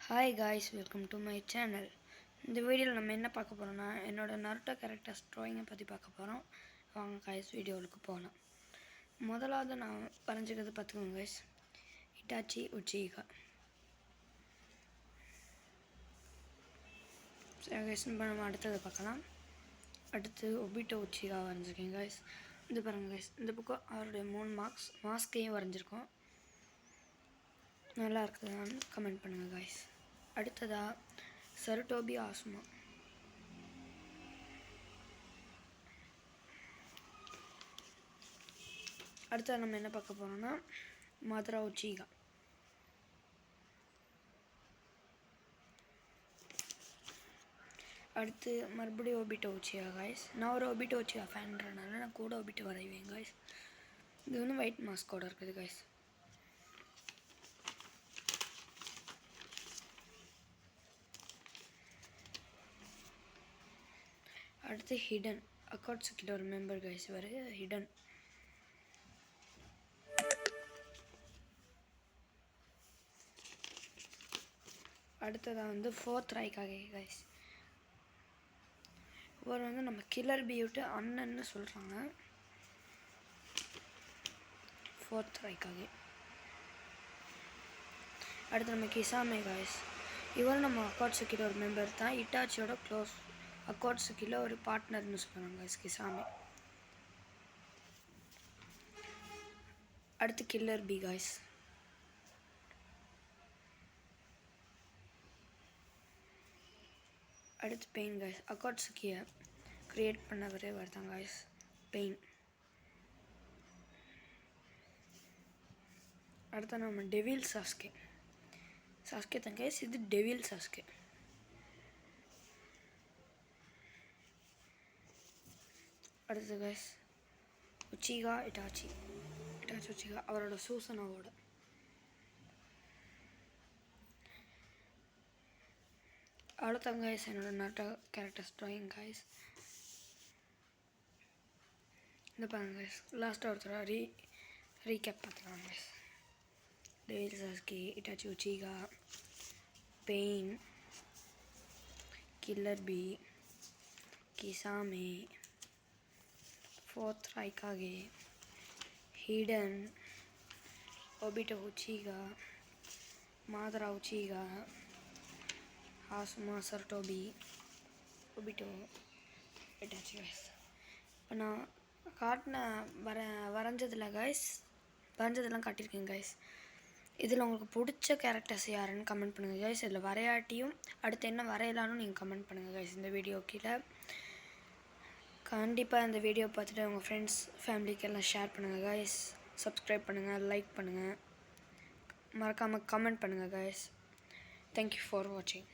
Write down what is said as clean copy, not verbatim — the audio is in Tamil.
Hi guys, welcome to my channel. இந்த வீடியோவில் நம்ம என்ன பார்க்க போகிறோம்னா என்னோட நருட்டோ கேரக்டர்ஸ் ட்ராயிங்கை பற்றி பார்க்க போகிறோம். வாங்க guys வீடியோவுக்கு போகலாம். முதலாவது நான் வரைஞ்சிக்கிறது பார்த்துக்கோங்க guys. Itachi Uchiha. சரி guys, நம்ம அடுத்தது பார்க்கலாம். அடுத்து ஒபிட்டோ உச்சிகா வரைஞ்சிருக்கேன் guys. இது பாருங்க guys, இந்த பக்கம் அவருடைய 3 மாஸ்கையும் வரைஞ்சிருக்கோம். நல்லா இருக்குதான்னு கமெண்ட் பண்ணுங்கள் guys. அடுத்ததா சருட்டோபி ஆசுமா. அடுத்தது நம்ம என்ன பார்க்க போகிறோம்னா மதுரா உச்சிகா. அடுத்து மறுபடியும் ஒபிட்டோ உச்சிகா காய்ஸ். நான் ஒரு ஒபிட்டோ உச்சிகா ஃபேன்றனால நான் கூட ஒபிட்டோ வரைவேன் காய்ஸ். இது வந்து ஒயிட் மாஸ்கோட இருக்குது காய்ஸ். அடுத்து ஹிடன் அக்காட்சுக்கிட்ட ஒரு மெம்பர் கைஸ் வர ஹிடன். அடுத்ததாக வந்து 4th ராய்க்காக கைஸ். இவர் வந்து நம்ம கில்லர் பியூட்டு அண்ணன்னு சொல்கிறாங்க. 4th ராய்க்காக. அடுத்து நம்ம கிசாமே கைஸ். இவர் நம்ம அக்காட்சுக்கிட்ட ஒரு மெம்பர் தான். இட்டாச்சியோட க்ளோஸ் அக்காட்சுக்கில ஒரு பார்ட்னர்னு சொல்கிறாங்க கைஸ் கிசாமே. அடுத்து கில்லர் பி கைஸ். அடுத்து பெயின் கைஸ். அக்காட்சுக்கியை க்ரியேட் பண்ணவரே வருதாங்க கைஸ் பெயின். அடுத்து நம்ம டெவில் சாஸ்கே தான் கைஸ். இது டெவில் சாஸ்கே. அடுத்து கைஸ் உச்சிகா இட்டாச்சி உச்சிகா அவரோட சூசனாவோட. அவ்வளோதான் கைஸ் என்னோட நருட்டோ கேரக்டர்ஸ் ட்ராயிங் கைஸ். இந்த பாருங்க கைஸ், லாஸ்ட்டாக ஒருத்தர் ரீகேப் பார்த்துக்கலாம் guys. Devil Sasuke, Itachi Uchiha, Pain, Killer B, Kisame, 4th Raikage, Hidan, Obito Uchiha, Madara Uchiha, Asuma, Sarutobi, Obito, Itachi guys. இப்போ நான் காட்டின வரைஞ்சதெல்லாம் காட்டியிருக்கேன் கைஸ். இதில் உங்களுக்கு பிடிச்ச கேரக்டர்ஸ் யாருன்னு கமெண்ட் பண்ணுங்கள் கைஸ். இதில் வரையாட்டியும் அடுத்து என்ன வரையலான்னு நீங்கள் கமெண்ட் பண்ணுங்கள் கைஸ். இந்த வீடியோ கீழே கண்டிப்பாக இந்த வீடியோ பார்த்துட்டு உங்கள் ஃப்ரெண்ட்ஸ் ஃபேமிலிக்கு எல்லாம் ஷேர் பண்ணுங்கள் கைஸ். சப்ஸ்கிரைப் பண்ணுங்கள், லைக் பண்ணுங்கள், மறக்காமல் கமெண்ட் பண்ணுங்கள் கைஸ். தேங்க்யூ ஃபார் வாட்சிங்.